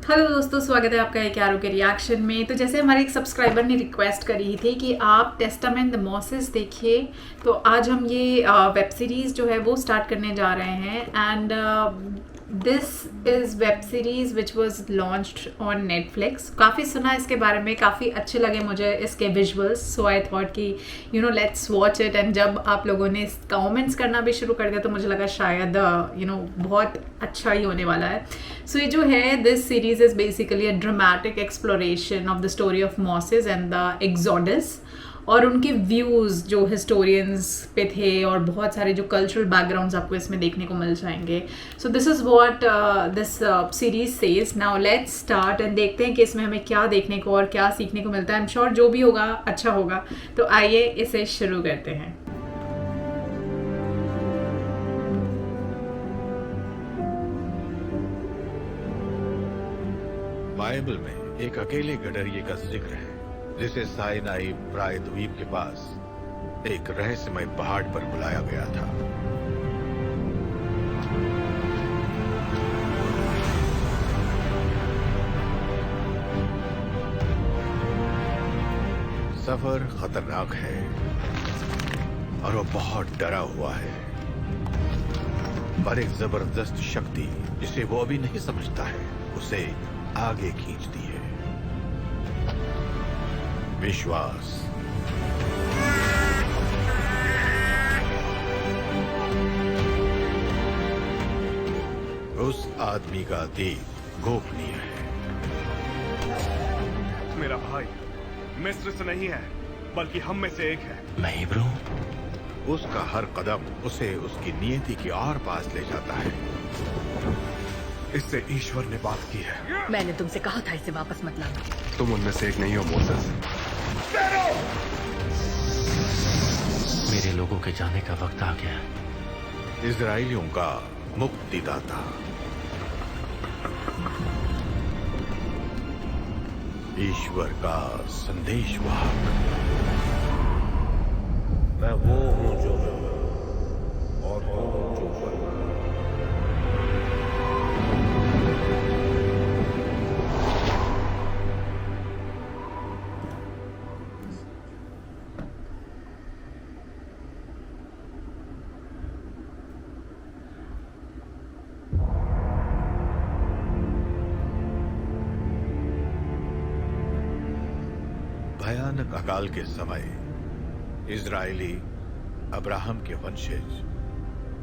Hello दोस्तों, स्वागत है आपका एक यारो के रिएक्शन में। तो जैसे हमारे एक सब्सक्राइबर ने रिक्वेस्ट करी थी कि आप टेस्टामेंट द मॉसेस देखिए, तो आज हम ये वेब सीरीज़ जो है वो स्टार्ट करने जा रहे हैं। And this is web series which was launched on Netflix. काफ़ी सुना इसके बारे में, काफ़ी अच्छे लगे मुझे इसके विजुअल्स, सो आई थॉट कि लेट्स वॉच इट। एंड जब आप लोगों ने कमेंट्स करना भी शुरू कर दिया तो मुझे लगा शायद बहुत अच्छा ही होने वाला है। सो ये जो है, this series is basically a dramatic exploration of the story of mosses and the exodus, और उनके व्यूज़ जो हिस्टोरियंस पे थे, और बहुत सारे जो कल्चरल बैकग्राउंड्स आपको इसमें देखने को मिल जाएंगे। So this is what this series says. Now let's start and देखते हैं कि इसमें हमें क्या देखने को और क्या सीखने को मिलता है। आई एम श्योर जो भी होगा अच्छा होगा। तो आइए इसे शुरू करते हैं। बाइबल में एक अकेले गडरिये का जिक्र है जिसे साइनाई प्रायद्वीप के पास एक रहस्यमय पहाड़ पर बुलाया गया था। सफर खतरनाक है और वो बहुत डरा हुआ है, पर एक जबरदस्त शक्ति जिसे वो अभी नहीं समझता है उसे आगे खींचती है। विश्वास। उस आदमी का दीप गोपनीय है। मेरा भाई मिस्र से नहीं है, बल्कि हम में से एक है। मैं इब्रू। उसका हर कदम उसे उसकी नियति की और पास ले जाता है। इससे ईश्वर ने बात की है। मैंने तुमसे कहा था इसे वापस मत लाना। तुम उनमें से एक नहीं हो मोसेस। मेरे लोगों के जाने का वक्त आ गया। इजराइलियों का मुक्तिदाता, ईश्वर का संदेशवाहक। मैं वो हूं जो हूं और हूं जो हूं। भयानक अकाल के समय इजरायली अब्राहम के वंशज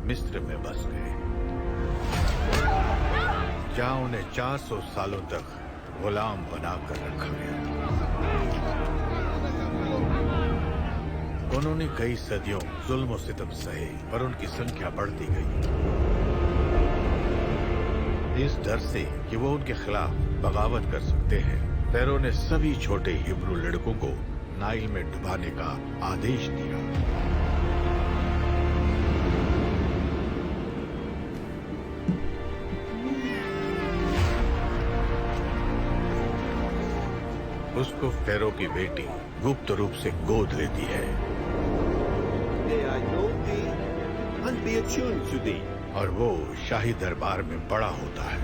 मिस्र में बस गए, जहां उन्हें 400 सालों तक गुलाम बनाकर रखा गया। उन्होंने कई सदियों जुल्म और सितम सहे, पर उनकी संख्या बढ़ती गई, इस डर से कि वो उनके खिलाफ बगावत कर सकते हैं। फेरो ने सभी छोटे हिब्रू लड़कों को नाइल में डुबाने का आदेश दिया। उसको फेरो की बेटी गुप्त रूप से गोद लेती है और वो शाही दरबार में बड़ा होता है,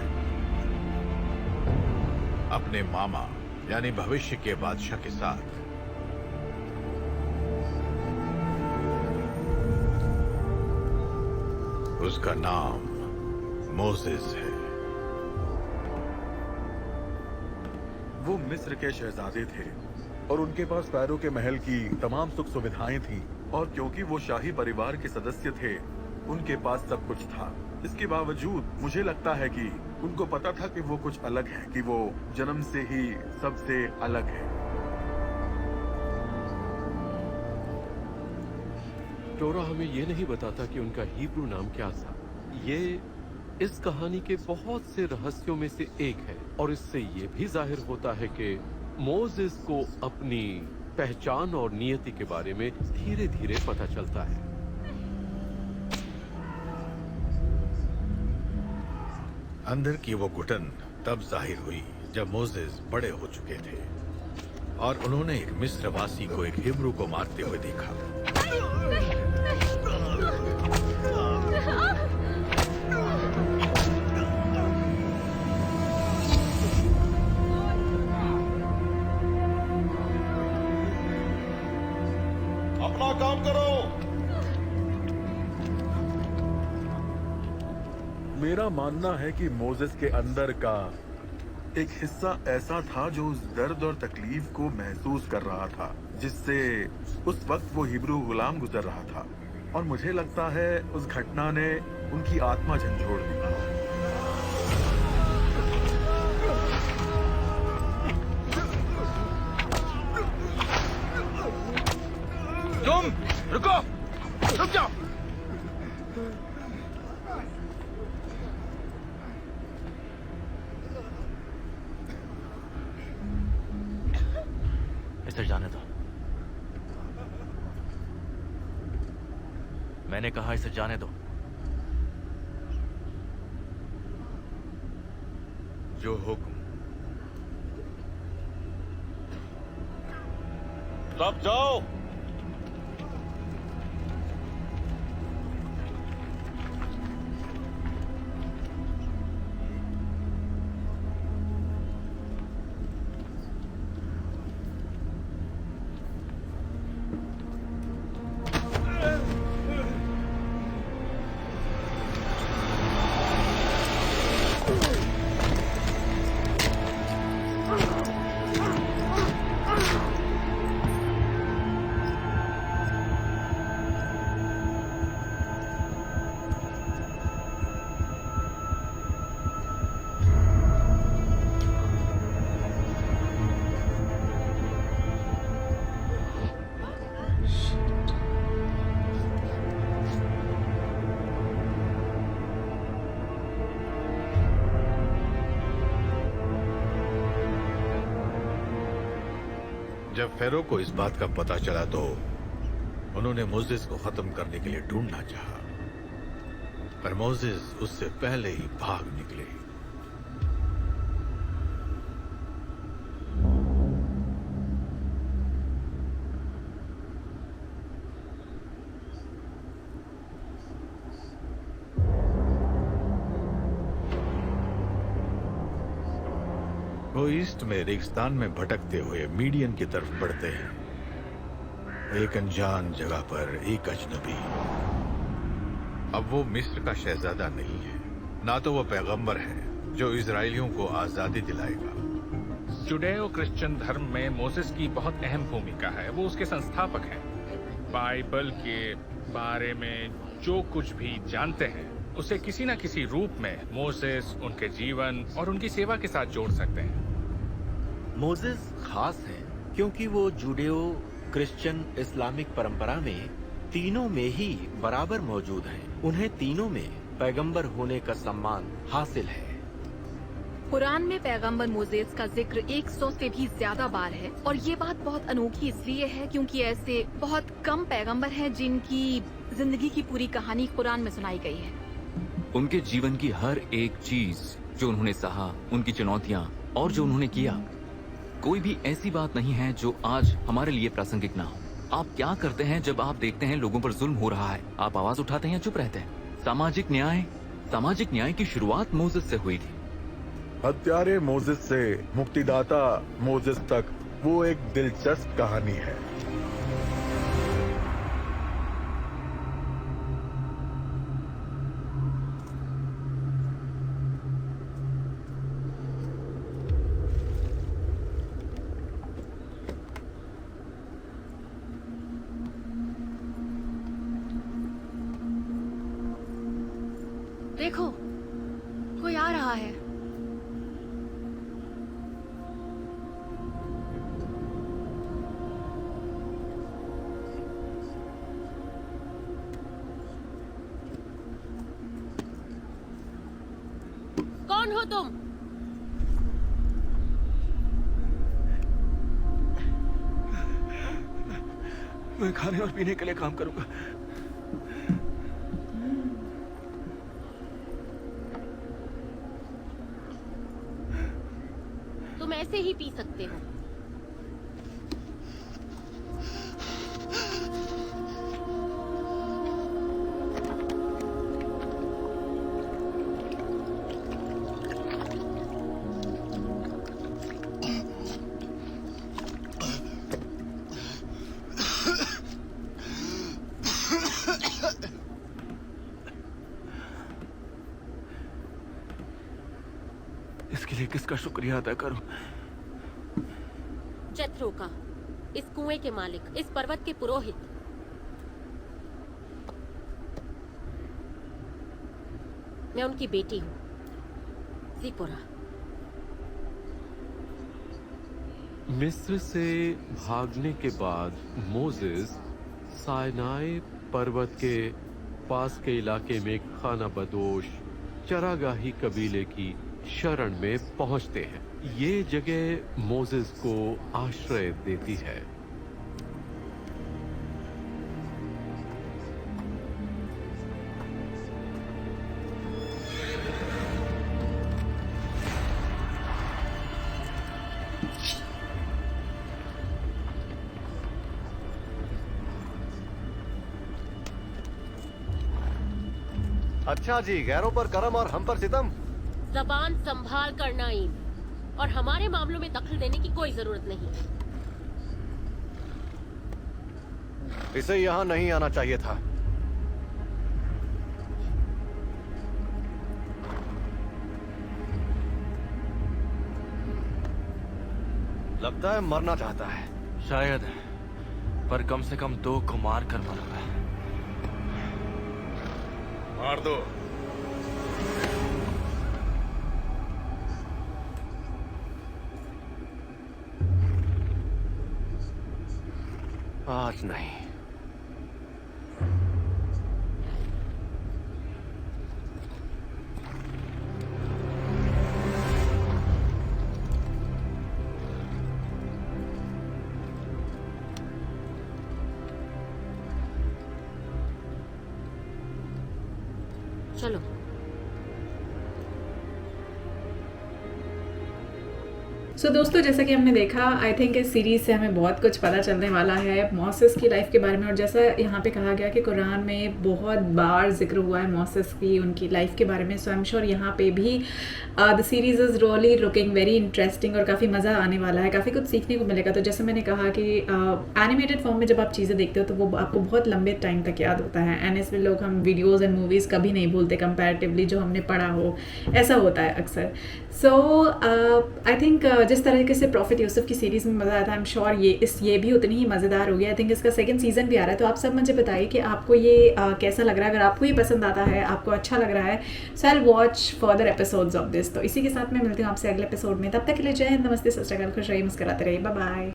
अपने मामा यानी भविष्य के बादशाह के साथ। उसका नाम मोसेस है। वो मिस्र के शहजादे थे और उनके पास पैरों के महल की तमाम सुख सुविधाएं थी, और क्योंकि वो शाही परिवार के सदस्य थे उनके पास सब कुछ था। इसके बावजूद मुझे लगता है कि उनको पता था कि वो कुछ अलग है, कि वो जन्म से ही सबसे अलग है। टोरा हमें ये नहीं बताता कि उनका हिब्रू नाम क्या था। ये इस कहानी के बहुत से रहस्यों में से एक है, और इससे ये भी जाहिर होता है कि मोसेस को अपनी पहचान और नियति के बारे में धीरे धीरे पता चलता है। अंदर की वो घुटन तब जाहिर हुई जब मोसेस बड़े हो चुके थे और उन्होंने एक मिस्रवासी को एक हिब्रू को मारते हुए देखा। अपना काम करो। मेरा मानना है कि मोसेस के अंदर का एक हिस्सा ऐसा था जो उस दर्द और तकलीफ को महसूस कर रहा था जिससे उस वक्त वो हिब्रू गुलाम गुजर रहा था, और मुझे लगता है उस घटना ने उनकी आत्मा झंझोड़ दी। तुम रुको, रुक जाओ। इसे जाने दो। मैंने कहा इसे जाने दो। जो हुक्म। सब जाओ। जब फेरो को इस बात का पता चला तो उन्होंने मोसेस को खत्म करने के लिए ढूंढना चाहा, पर मोसेस उससे पहले ही भाग निकले। वो ईस्ट में रेगिस्तान में भटकते हुए मीडियन की तरफ बढ़ते हैं। एक अनजान जगह पर एक अजनबी। अब वो मिस्र का शहजादा नहीं है, ना तो वो पैगंबर है जो इजरायलियों को आजादी दिलाएगा। जुडेओ क्रिश्चियन धर्म में मोसेस की बहुत अहम भूमिका है। वो उसके संस्थापक हैं। बाइबल के बारे में जो कुछ भी जानते हैं उसे किसी न किसी रूप में मोसेस, उनके जीवन और उनकी सेवा के साथ जोड़ सकते हैं। मोसेस खास हैं क्योंकि वो जूडेओ क्रिश्चियन इस्लामिक परंपरा में तीनों में ही बराबर मौजूद हैं। उन्हें तीनों में पैगंबर होने का सम्मान हासिल है। कुरान में पैगंबर मोसेस का जिक्र 100 से भी ज्यादा बार है, और ये बात बहुत अनोखी इसलिए है क्योंकि ऐसे बहुत कम पैगंबर हैं जिनकी जिंदगी की पूरी कहानी कुरान में सुनाई गई है। उनके जीवन की हर एक चीज जो उन्होंने सहा, उनकी चुनौतियां और जो उन्होंने किया, कोई भी ऐसी बात नहीं है जो आज हमारे लिए प्रासंगिक ना हो। आप क्या करते हैं जब आप देखते हैं लोगों पर जुल्म हो रहा है? आप आवाज उठाते हैं या चुप रहते हैं? सामाजिक न्याय की शुरुआत मोसेस से हुई थी। हत्यारे मोसेस से मुक्तिदाता मोसेस तक वो एक दिलचस्प कहानी है। देखो, कोई आ रहा है। कौन हो तुम? मैं खाने और पीने के लिए काम करूंगा। तुम ऐसे ही पी सकते हो। लिए किसका शुक्रिया अदा करूं? जत्रो का, इस कुएं के मालिक, इस पर्वत के पुरोहित। मैं उनकी बेटी हूँ, सिपोरा। मिस्र से भागने के बाद मोसेस साइनाई पर्वत के पास के इलाके में खाना बदोश चरागाही कबीले की शरण में पहुंचते हैं। ये जगह मोसेस को आश्रय देती है। अच्छा जी, गैरों पर करम और हम पर सितम। जबान संभाल कर नाइम, और हमारे मामलों में दखल देने की कोई जरूरत नहीं। इसे यहाँ नहीं आना चाहिए था। लगता है मरना चाहता है। शायद, पर कम से कम 2 को मार कर मरूंगा। मार दो। आज नहीं। चलो। सो दोस्तों, जैसा कि हमने देखा, आई थिंक इस सीरीज़ से हमें बहुत कुछ पता चलने वाला है मोसेस की लाइफ के बारे में। और जैसा यहाँ पे कहा गया कि कुरान में बहुत बार जिक्र हुआ है मोसेस की, उनकी लाइफ के बारे में। सो आई एम श्योर यहाँ पे भी the series is really looking very interesting और काफ़ी मज़ा आने वाला है, काफ़ी कुछ सीखने को मिलेगा। तो जैसे मैंने कहा कि एनिमेटेड फॉर्म में जब आप चीज़ें देखते हो तो वो आपको बहुत लंबे टाइम तक याद होता है। एंड इसमें लोग हम वीडियोज़ एंड मूवीज़ कभी नहीं भूलते कंपैरेटिवली, जो हमने पढ़ा हो, ऐसा होता है अक्सर। सो आई थिंक जिस तरीके से प्रॉफिट यूसुफ की सीरीज़ में मज़ा आया था, आई एम श्योर ये भी उतनी ही मज़ेदार होगी। आई थिंक इसका सेकंड सीज़न भी आ रहा है। तो आप सब मुझे बताइए कि आपको ये कैसा लग रहा है। अगर आपको ये पसंद आता है, आपको अच्छा लग रहा है, so I will watch further episodes of this. तो इसी के साथ मैं मिलती हूँ आपसे अगले एपिसोड में। तब तक के लिए जय हिंद, नमस्ते, सत श्री अकाल, खुश रहिए, मुस्कुराते रहिए, बाय बाय।